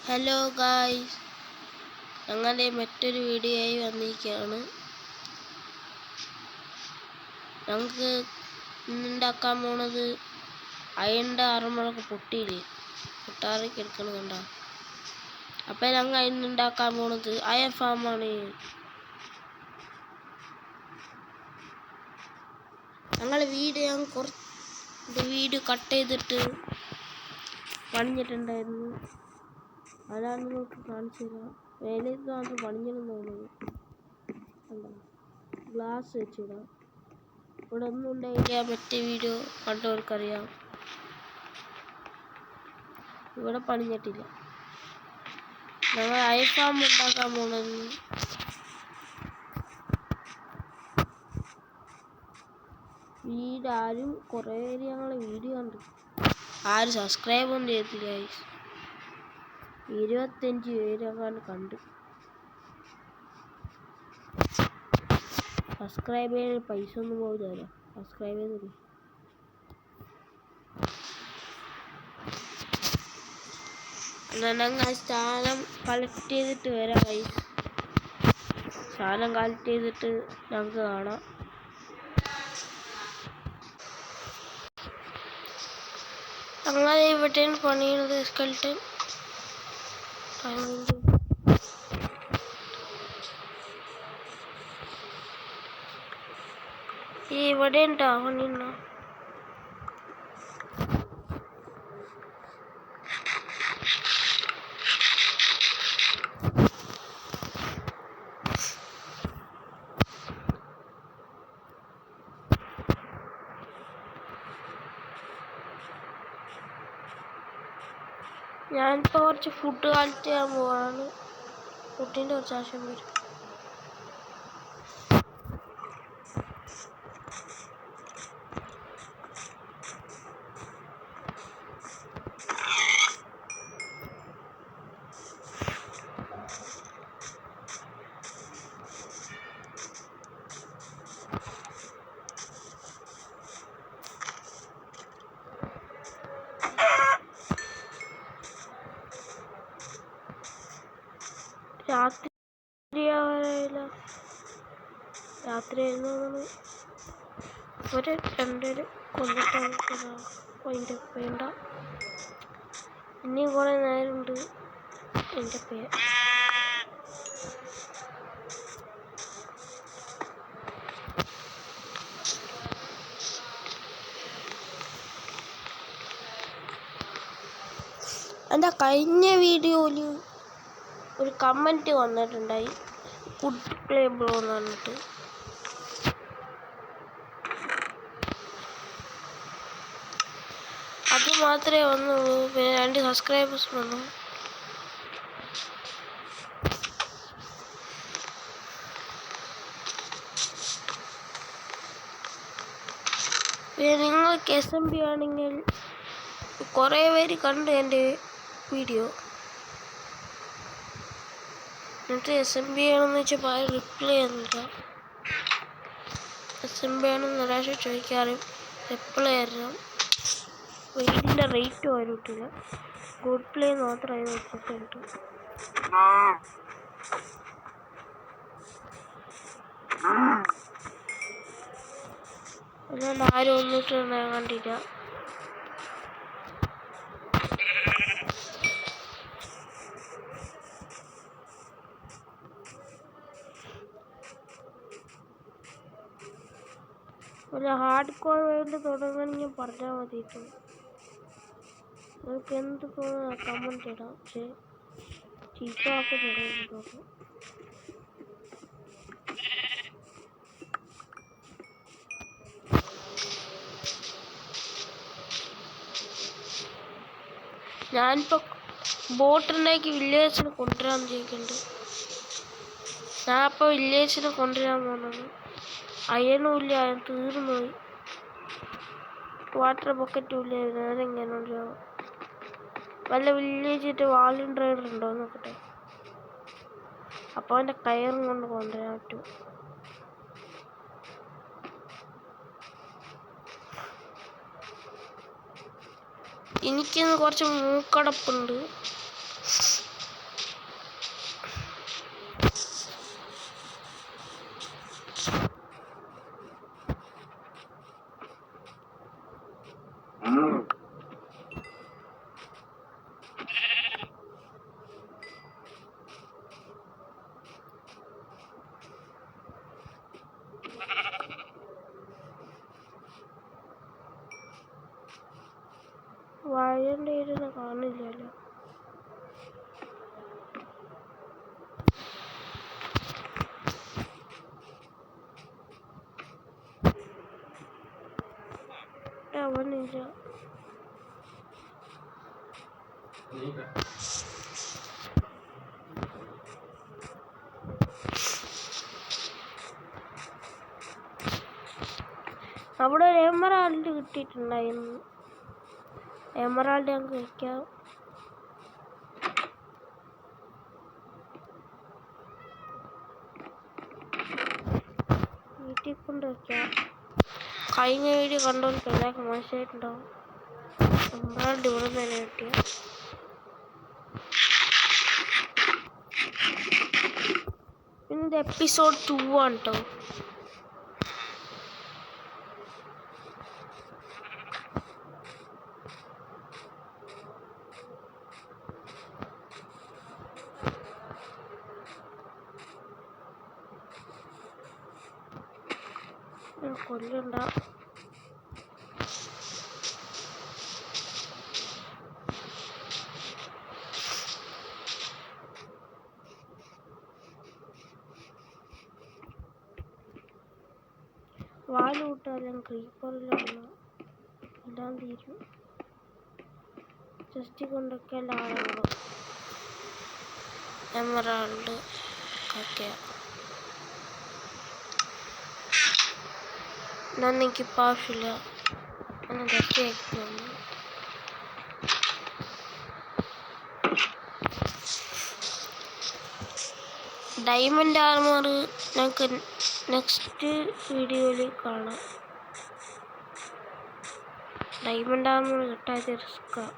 Hello guys, ഞങ്ങളുടെ മറ്റൊരു വീഡിയോയായി വന്നിരിക്കുകയാണ്. ഞങ്ങൾക്ക് ഇന്നുണ്ടാക്കാൻ പോണത് അയണിൻ്റെ ആറുമുളക് പൊട്ടാറൊക്കെ എടുക്കണം കണ്ട. അപ്പം ഞങ്ങൾ ഇന്നുണ്ടാക്കാൻ പോണത് അയൺ ഫാമാണ്. ഞങ്ങൾ വീഡിയോ കട്ട് ചെയ്തിട്ട് പണിഞ്ഞിട്ടുണ്ടായിരുന്നു. അതാണ് നിങ്ങൾക്ക് കാണിച്ചു തരാം. വേലത്ത് പണിഞ്ഞിരുന്നു ഗ്ലാസ് വെച്ചിടാം. ഇവിടെ ഒന്നും ഉണ്ടായില്ല. മറ്റേ വീഡിയോ കണ്ടവർക്കറിയാം. ഇവിടെ പണിഞ്ഞിട്ടില്ല. ഞങ്ങൾ അയൺ ഫാം ഉണ്ടാക്കാൻ പോണത്. ആരും കുറേ പേര് ഞങ്ങളെ വീഡിയോ കണ്ടു. ആരും സബ്സ്ക്രൈബ് ഒന്നും ചെയ്തില്ല. 25 പേരെങ്ങാണ്ട് കണ്ടു. സബ്സ്ക്രൈബ് ചെയ്യാൻ പൈസ ഒന്നും പോകില്ല. സബ്സ്ക്രൈബ് ചെയ്തില്ല. ഞങ്ങൾ സാധനം കളക്ട് ചെയ്തിട്ട് വരാം. സാധനം കളക്ട് ചെയ്തിട്ട് ഞങ്ങൾക്ക് കാണാം. ഞങ്ങൾ ഇവിടെ പണിയുന്നത് സ്കെൽട്ടൻ. ഇവിടെ ഉണ്ടോ പണിയുണ്ടോ? ഞാനിപ്പോൾ കുറച്ച് ഫുഡ് കളക്ട് ചെയ്യാൻ പോവാണ്. ഫുഡിൻ്റെ കുറച്ച് ആവശ്യം വരും. രാത്രിയായിരുന്നു. ഒരു 2 കൊന്നിട്ട് അതിൻ്റെ വേണ്ട. ഇനിയും കുറേ നേരമുണ്ട്. എൻ്റെ പേര് എൻ്റെ കഴിഞ്ഞ വീഡിയോയിൽ ഒരു കമൻറ്റ് വന്നിട്ടുണ്ടായി, ഫുഡ് പ്ലേ ബ്രോ എന്ന് പറഞ്ഞിട്ട്. അത് മാത്രമേ വന്നുള്ളൂ. പിന്നെ 2 സബ്സ്ക്രൈബേഴ്സ് വന്നു. പിന്നെ നിങ്ങൾക്ക് SMB ആണെങ്കിൽ കുറേ പേര് കണ്ടു എൻ്റെ വീഡിയോ. എന്നിട്ട് SMB ആണെന്ന് വെച്ചപ്പോൾ ആരും റിപ്ലൈ ചെയ്യുന്നില്ല. SMB ആണെന്ന് ഒരാഴ്ച ചോദിക്കാറും റിപ്ലൈ തരാം. വീടിൻ്റെ റേറ്റ് വരൂട്ടില്ല. ഗുഡ് പ്ലേ മാത്രമായി വെച്ചിട്ടുണ്ട്. അതുകൊണ്ട് ആരും ഒന്നിട്ട് ഞാൻ കണ്ടില്ല. ഒരു ഹാർഡ് കോർ വേണ്ടി തുടങ്ങണമെങ്കിൽ പറഞ്ഞാൽ മതിയിട്ട്. നിങ്ങൾക്ക് എന്ത് തോന്നുന്നു കമൻറ്റ് ഇടാം. പക്ഷേ ചീത്തയൊക്കെ തുടങ്ങി. ഞാനിപ്പോൾ ബോട്ടുണ്ടാക്കി വില്ലേജിന് കൊണ്ടുവരാൻ ചോദിക്കുന്നുണ്ട്. ഞാൻ ഇപ്പോൾ വില്ലേജിന് കൊണ്ടുവരാൻ പോകുന്നത്. അയണും ഇല്ല, അയൺ തീർന്നു പോയി. വാട്ടർ ബക്കറ്റും ഇല്ല. നേരെ എങ്ങനെ ഉണ്ടാവും? വല്ല വില്ലേജിട്ട് വാളിൻ ഡ്രൈവർ ഉണ്ടോ നോക്കട്ടെ. അപ്പോൾ അവൻ്റെ കയറും കൊണ്ട് കൊണ്ടുവരാൻ പറ്റും. എനിക്കിന്ന് കുറച്ച് മൂക്കടപ്പുണ്ട്. അവിടെ ഒരു എമറാൾഡ് കിട്ടിയിട്ടുണ്ടായിരുന്നു. എമറാൾഡ് ഞങ്ങൾക്ക് വയ്ക്കാം. വീട്ടിൽ കൊണ്ട് വയ്ക്കാം. കഴിഞ്ഞ വീഡിയോ കണ്ടുകൊണ്ട് എല്ലാവർക്കും മനസ്സിലായിട്ടുണ്ടാവും. എമറാൾഡ് ഇവിടെ തന്നെ കിട്ടിയ. പിന്നെ ഇത് എപ്പിസോഡ് 2 ആണ് കേട്ടോ. കൊല്ലണ്ട. വാല് കൂട്ടാലും ക്രീപ്പറിലാണ് ഇടാൻ തീരും. ജസ്റ്റ് കൊണ്ടൊക്കെ ആളുകളോ എമറാൾഡ് ഒക്കെ എനിക്കിപ്പോൾ ആവശ്യമില്ല. ഒന്ന് ജസ്റ്റ് ആക്കുന്നു. ഡയമണ്ട് ആർമർ ഞങ്ങൾക്ക് നെക്സ്റ്റ് വീഡിയോയിൽ കാണാം. ഡയമണ്ട് ആർമർ കിട്ടാത്ത റിസ്ക്കാണ്.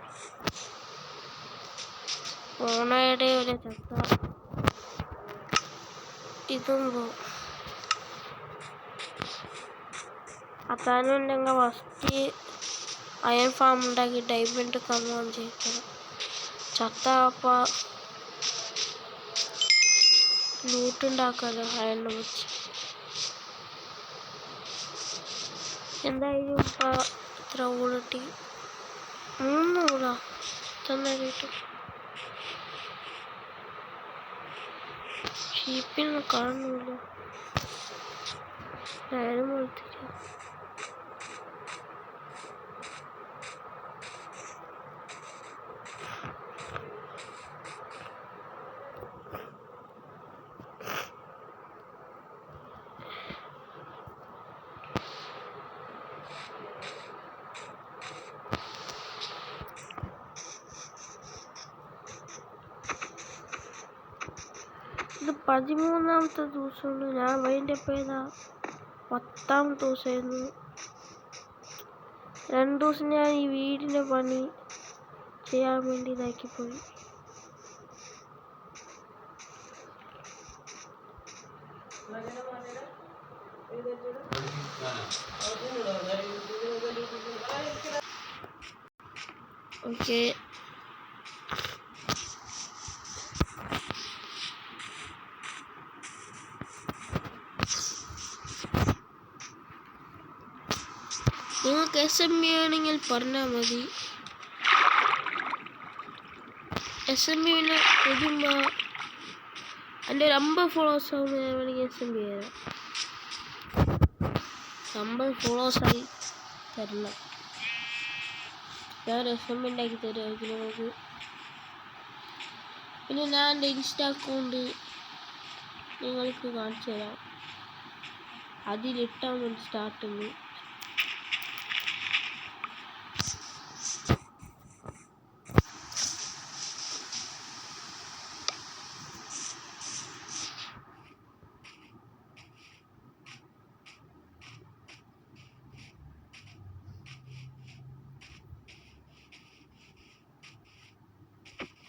ഓണയുടെ ഒരു ചത്ത ഇതും പോവും. അതാനുണ്ടെങ്കിൽ ഫസ്റ്റ് അയൺ ഫാം ഉണ്ടാക്കി ഡയമണ്ട് കമ്മാൻ ചെയ്യിക്കണം. ചത്തപ്പ ലൂട്ടുണ്ടാക്കാമല്ലോ അയൺ വെച്ച്. എന്തായാലും ഇപ്പം ഇത്ര കൂടി 3 കൂടാ തന്നിട്ട് ഷീപ്പിനൊന്നും കാണുന്നില്ല. നേരം കൊടുത്തില്ല. ഇത് 13ാമത്തെ ദിവസമുണ്ട്. ഞാൻ വൈൻഡപ്പ് ചെയ്ത 10ാമത്തെ ദിവസമായിരുന്നു. 2 ദിവസം ഞാൻ ഈ വീടിൻ്റെ പണി ചെയ്യാൻ വേണ്ടി ഇതാക്കിപ്പോയി. ഓക്കെ, നിങ്ങൾക്ക് SMB ആണെങ്കിൽ പറഞ്ഞാൽ മതി. SMBനെ വരുമ്പോൾ എൻ്റെ ഒരു 50 ഫോളോവേഴ്സ് ആവുമ്പോൾ ഞാൻ വേണമെങ്കിൽ SMB തരാം. 50 ഫോളോവേഴ്സായി തരണം. ഞാൻ SMB ഉണ്ടാക്കി തരുമായിരിക്കും നിങ്ങൾക്ക്. പിന്നെ ഞാൻ എൻ്റെ ഇൻസ്റ്റാ അക്കൗണ്ട് നിങ്ങൾക്ക് കാണിച്ചു തരാം. അതിലിട്ടാൽ മതി സ്റ്റാർട്ടിങ്.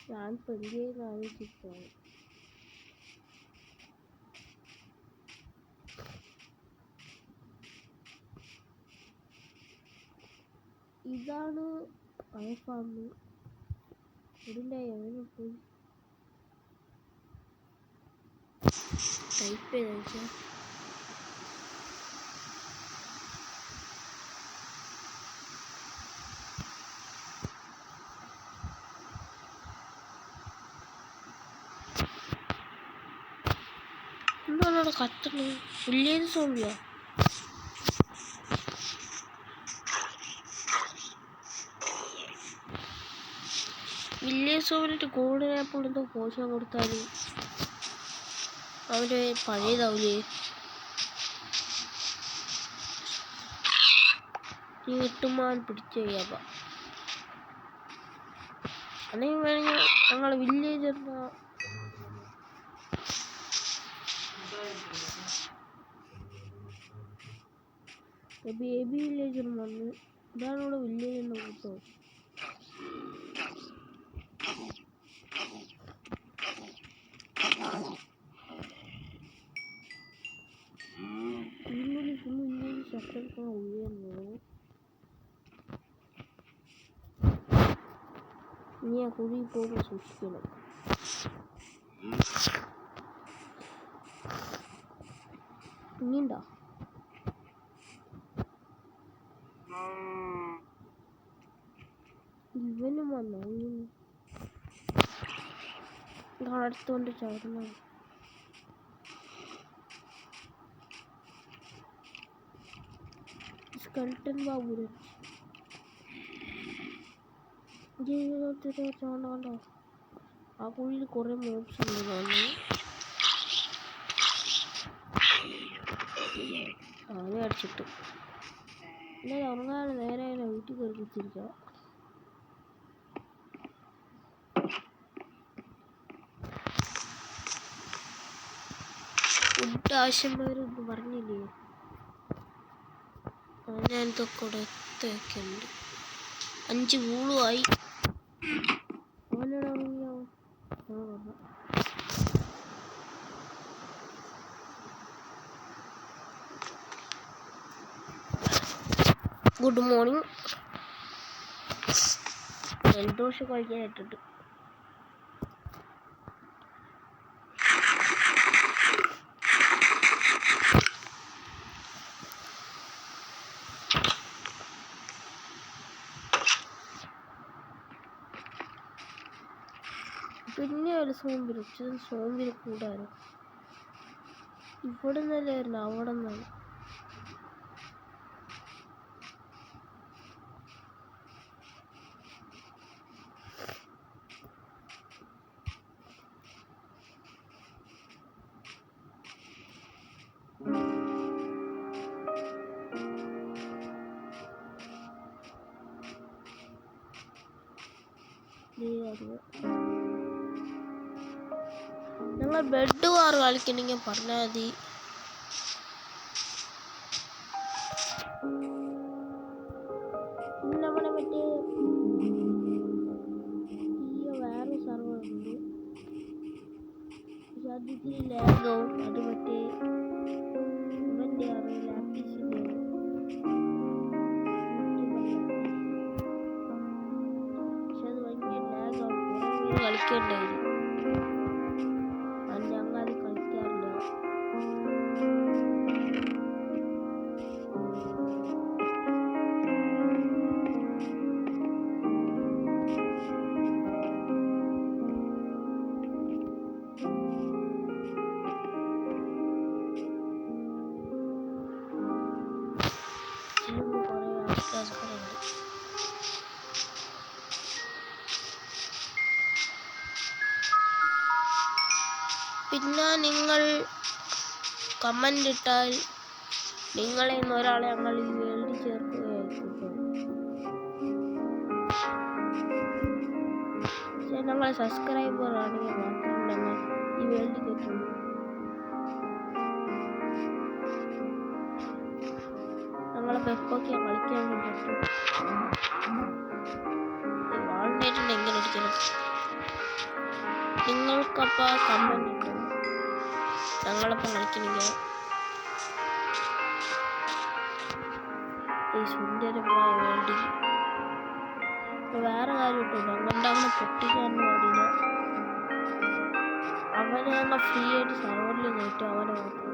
ഞാൻ പെരിയെ ആലോചിച്ചിട്ടാണ്. ഇതാണ് ഫാമ്. ഇതിൻ്റെ എവിടെ പോയി ടൈപ്പ് ചെയ്ത എന്താണ് അവിടെ കത്തുന്നത്? വില്ലേജ് സോംബിയോ? വില്ലേജ് സോമിനിട്ട് ഗോൾഡൻ ആപ്പിൾ എന്തോ പോഷൻ കൊടുത്താൽ അവര് പഴയതാവൂലേ? നീ കിട്ടുമ്പോൾ പിടിച്ചു കഴിയാം. അല്ലെങ്കിൽ വേണമെങ്കിൽ ഞങ്ങളെ വില്ലേജ് എന്താ ബേബി വില്ലേജ് വന്ന് ഇതാണ് ഇവിടെ വില്ലേജ് എന്ന് കൂട്ടോ. ഇതിനുള്ളിൽ ഫുൾ വില്ലേജ് ശക്തം ഉയർന്നു. നീ ആ കുഴി പോകുമ്പോൾ സൂക്ഷിക്കണം. ഇനിയുണ്ടോ? ഇവനും വന്നോ? അടുത്തോണ്ട് ചാടുന്നു. സ്കെൽട്ടൻ ബാബു കണ്ടോ? ആ കുഴിയിൽ കുറെ മോബ്സ് ഉണ്ട് തോന്നുന്നു. അവനെ അടിച്ചിട്ട് എന്നാലും ഉറങ്ങാതെ നേരെ വീട്ടിൽ കയറി കുത്തിരിക്കുക. ഫുഡ് ആവശ്യമുള്ളവരൊന്നും പറഞ്ഞില്ലേ? ഞാൻ ഇതൊക്കെ കൂടെ എത്തൊക്കെയുണ്ട്. 5 വൂളുമായി. അവനോട് ഉറങ്ങിയോ? Good morning. ജലദോഷം കഴിക്കാനായിട്ടുണ്ട്. പിന്നെ ഒരു സോമ്പിന് കൂടാനോ ഇവിടെ നിന്നല്ലായിരുന്നു, അവിടെ നിന്നാണ്. നിങ്ങൾ ബെഡ് വാർ കളിക്കണമെങ്കിൽ പറഞ്ഞാൽ മതി. നമ്മുടെ മറ്റേ വേറെ സർവർ ഉണ്ട്. അത് ഇത്തിരി ലാഗാവും. അത് മറ്റേ ഇവൻ്റെ ലാപ്ടോപ്പിൻ്റെ പക്ഷെ അത് ഭയങ്കര ലാഗാവും. കുറേ പേര് കളിക്കണ്ടായിരുന്നു. ഞങ്ങളത് കളിക്കാറില്ല. പിന്നെ നിങ്ങൾ കമൻ്റ് ഇട്ടാൽ നിങ്ങളെ ഒരാളെ ഞങ്ങൾ ഈ വേൾഡിൽ ചേർക്കുകയായിരിക്കും. പക്ഷെ ഞങ്ങൾ സബ്സ്ക്രൈബർ ആണെങ്കിൽ മാത്രം ഞങ്ങൾ ഈ വേൾഡിൽ കയറ്റുള്ളൂ. ഞങ്ങളെ പെപ്പൊക്കെ കളിക്കാൻ പറ്റും. വാൾനേറ്റിന് എങ്ങനെ അടിക്കണം? നിങ്ങൾക്കപ്പോൾ കമൻ്റ് ഇട്ടു ഞങ്ങളപ്പം കളിക്കണില്ല. ഈ സുന്ദരമായ വേൾഡിൽ വേറെ കാര്യം കിട്ടും. ഞങ്ങളുടെ അവനെ പൊട്ടിക്കാനും പാടില്ല. അവനെ ഞങ്ങൾ ഫ്രീ ആയിട്ട് സർവറിൽ കയറ്റും. അവനെ മാത്രം.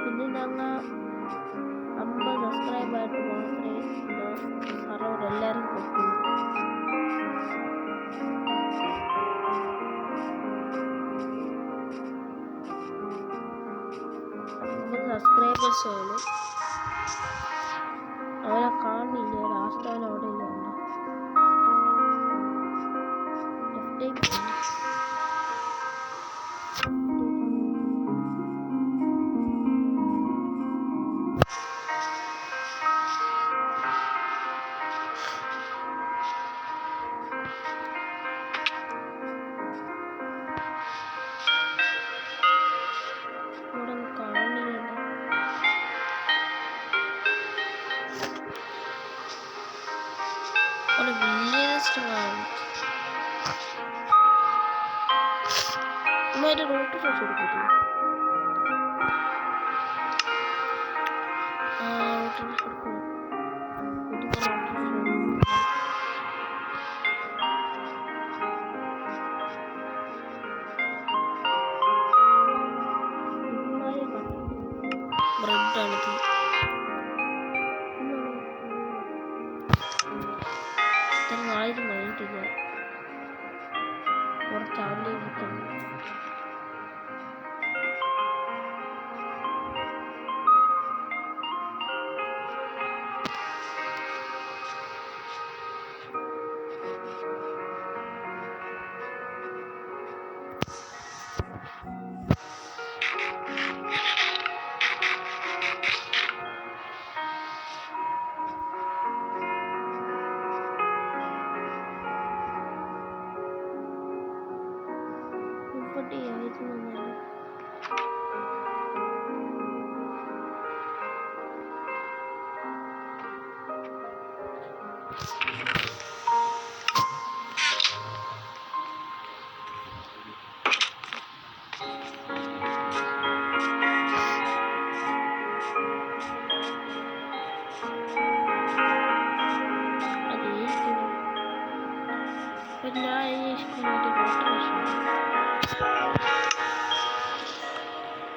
പിന്നെ ഞങ്ങൾ 50 സബ്സ്ക്രൈബായിട്ട് മാത്രമേ സർവർ എല്ലാവർക്കും കൊടുക്കുള്ളൂ. സബ്സ്ക്രൈബേഴ്സ് ആണ്. അവനെ കാണില്ല. ലാസ്റ്റ് അവൻ അവിടെ ഇല്ല.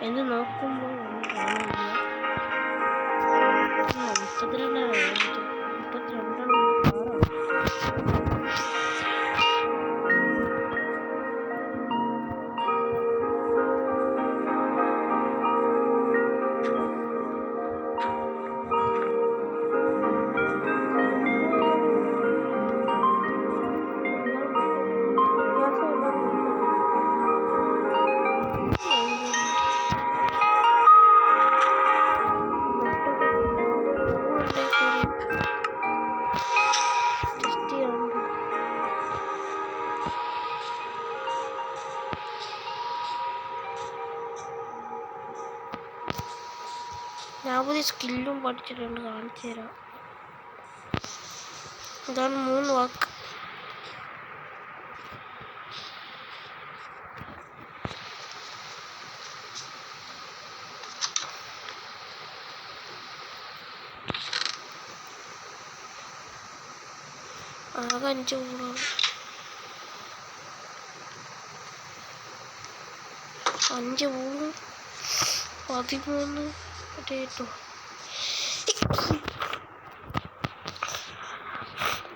എന്ന് നോക്കുമ്പോൾ ഞാൻ പുതിയ സ്കില്ലും പഠിച്ചിട്ടുണ്ട്, കാണിച്ചു തരാം. ഇതാണ് 3 വാക്ക്. ആകെ 5 കൂടാണ്. 5 കൂടും 13 കേട്ടോ.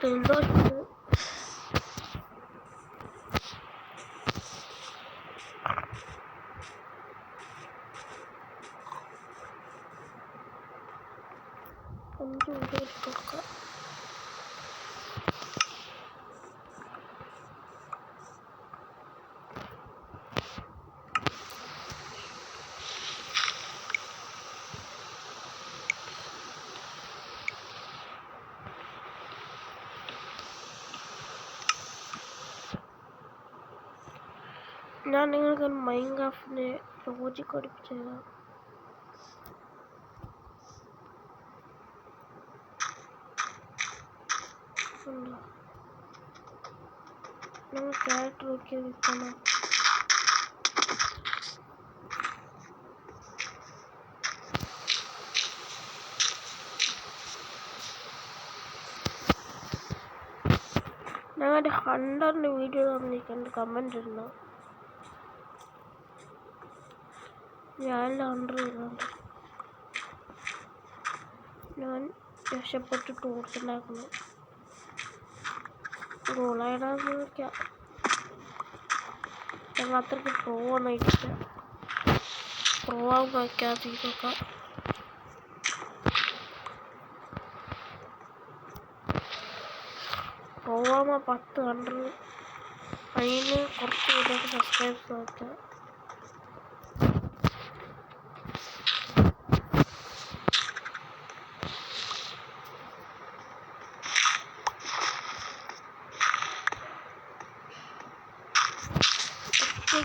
എന്തോ കൊടുക്കാം. ഞാൻ നിങ്ങൾക്ക് മൈൻക്രാഫ്റ്റിന്റെ ലോജിക് പഠിപ്പിച്ചു തരാം. നിങ്ങൾ ക്യാരക്ടർ നോക്കി വിൽക്കണം. ഞങ്ങളുടെ 100 വീഡിയോ തന്നിട്ടുണ്ട്, കമന്റ് ഇടണം. ഞാൻ 100 ഇടുന്നുണ്ട്. ഞാൻ രക്ഷപ്പെട്ട് ടൂർസ് ഉണ്ടാക്കണം. ഗോളായിടാന്ന് നോക്കാം. ഞങ്ങൾ അത്രയ്ക്ക് പ്രോ ആയിട്ടില്ല. പ്രോ ആവും നോക്കാതെ ഇതൊക്കെ പ്രോ ആവുമ്പോൾ 10 100 അതിന് കുറച്ച് പേരൊക്കെ സബ്സ്ക്രൈബ്സ് നോക്കാം.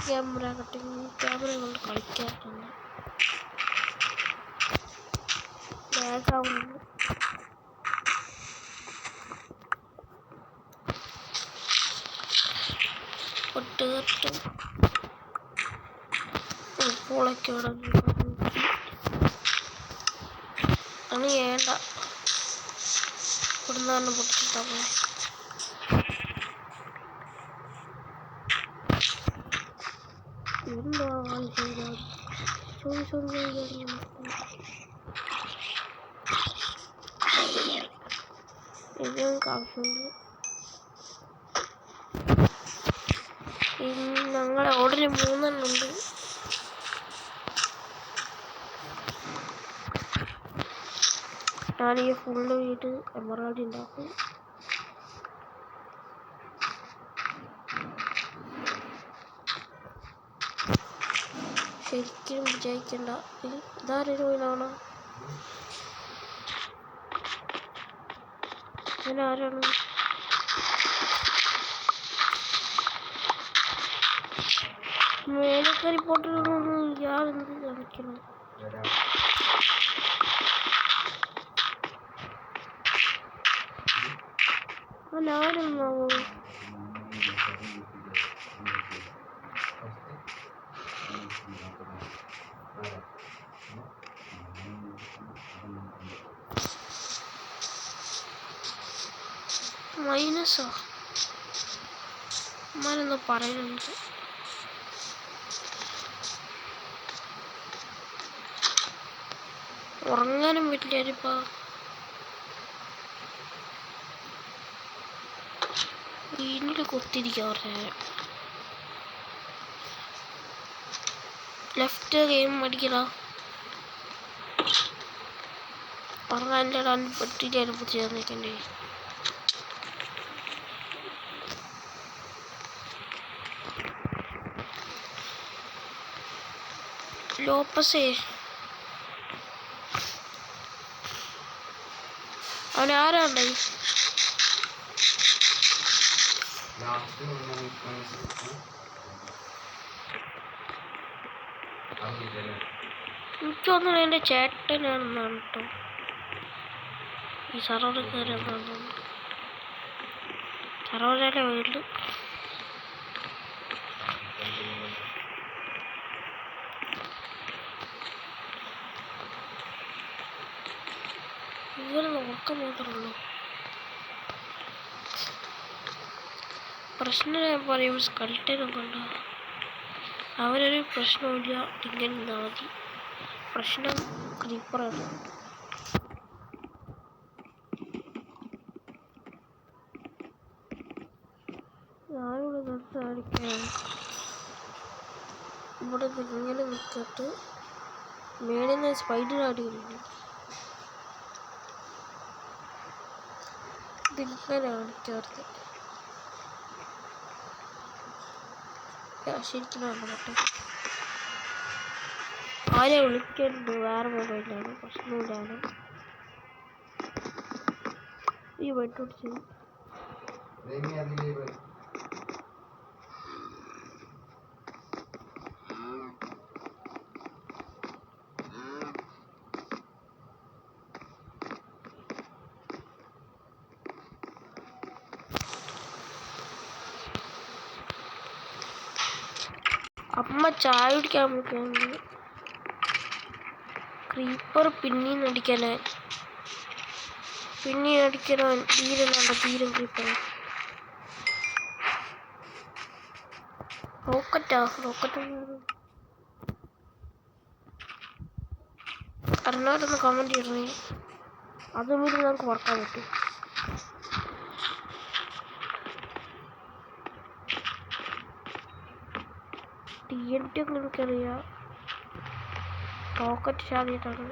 ക്യാമറ കട്ടിങ് ക്യാമറ കൊണ്ട് കളിക്കാറുണ്ട്. ബാഗാവുന്നു. ഒട്ടുകെട്ടും പൂളൊക്കെ ഉടങ്ങി അത് വേണ്ട. ഇവിടുന്ന് തന്നെ പൊട്ടിച്ചിട്ടാ പോയി. എന്താ ഞങ്ങൾക്ക് ആവശ്യമുണ്ട്. ഞങ്ങളുടെ ഓർഡറിൽ 3 ഉണ്ട്. ഞാൻ ഈ ഫുള്ള് വീട് എമറാൾഡ് ഉണ്ടാക്കും. ശരിക്കും വിജയിക്കണ്ട. ഇതാരൊരു വീണാണോ? ആരാണ്? മേലൊക്കെ റിപ്പോർട്ടറൊന്നും ഇയാളെന്ത് കളിക്കണം? ആരാണെന്നാവോ? മൈനസോ? അമ്മാരെന്തോ പറയുന്നുണ്ട്. ഉറങ്ങാനും പറ്റില്ലാരിപ്പോ. വീട്ടിൽ കുത്തിരിക്കുക കുറേ നേരം. ലെഫ്റ്റ് ഗെയിം അടിക്കടാ. ഉറങ്ങാൻ്റെ പറ്റില്ലായിരുന്നു ചേർന്നിക്കണ്ടേ. ലോപ്പസേ അവൻ ആരാണ്ടായി? എനിക്ക് തോന്നുന്നു എൻ്റെ ചേട്ടനാണെന്നാണ് കേട്ടോ ഈ സർവർ കയറിയെന്നാണ് തോന്നുന്നു. സർവറിൻ്റെ വീട്ടിൽ ഇവരെ നോക്കാൻ മാത്രമേ പ്രശ്നം. ഞാൻ പറയും സ്കൾട്ടനൊക്കെ ഉണ്ടോ? അവരൊരു പ്രശ്നമില്ല. ഇങ്ങനെ നിന്നാൽ മതി. പ്രശ്നം ക്രീപ്പറാണ്. ഞാനിവിടെ നിർത്താടിക്കുകയാണ്. ഇവിടെ ഇങ്ങനെ നിൽക്കട്ട് മേളിൽ നിന്ന് സ്പൈഡർ ആടിയിരുന്നു. ഇതിങ്ങനെയാണ് ചേർത്ത് ശരിക്കും നോക്കട്ടെ. ആരെ വിളിക്കുന്നുണ്ട്? വേറെ മൊബൈലാണ്. പ്രശ്നമില്ലാണ്. ഈ വെട്ടുപിടിച്ച് അമ്മ ചായ കുടിക്കാൻ വിളിക്കുന്നുണ്ട്. ക്രീപ്പർ പിന്നെയും അടിക്കാനാ. പിന്നെയും അടിക്കണോ? തീരുന്നുണ്ടോ? തീരും ക്രീപ്പർ. റോക്കറ്റാ? റോക്കറ്റ് അറിഞ്ഞവരൊന്ന് കമൻറ്റ് ചെയ്യണേ. അതും ഇത് നമുക്ക് വർക്കാൻ പറ്റും. TNT ഒക്കെ എനിക്കറിയാം. റോക്കറ്റ് ഷാദിയിട്ടാണ്.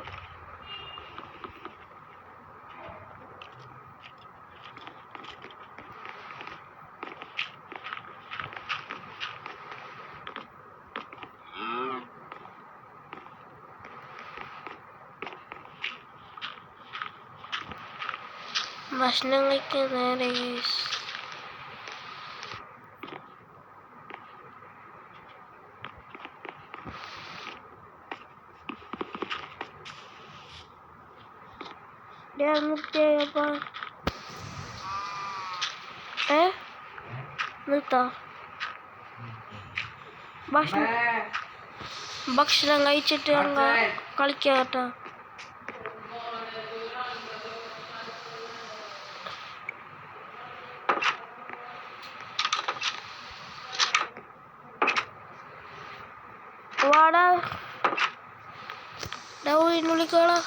ഭക്ഷണം കഴിക്കാൻ നേരെ ഗൈസ്. നിർത്താ ഭക്ഷണം കഴിച്ചിട്ട് അങ്ങ് കളിക്കാം കേട്ടോ. വാടാ വിളിക്കോളാ.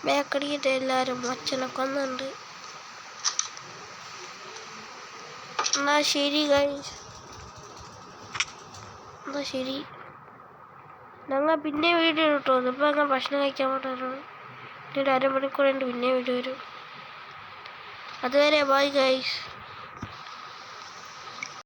ബേക്കടിയിട്ട് എല്ലാരും അച്ഛനെ കൊന്നുണ്ട്. എന്നാ ശരി ഗൈസ്, എന്നാ ശരി. ഞങ്ങൾ പിന്നെ വീഡിയോ ഇട്ടോ. ഇപ്പം ഞങ്ങൾ ഭക്ഷണം കഴിക്കാൻ പോയിട്ടാണ്. ഒരു അരമണിക്കൂർ ഉണ്ട് പിന്നെ വീഡിയോ വരും. അതുവരെ ബൈ ഗൈസ്.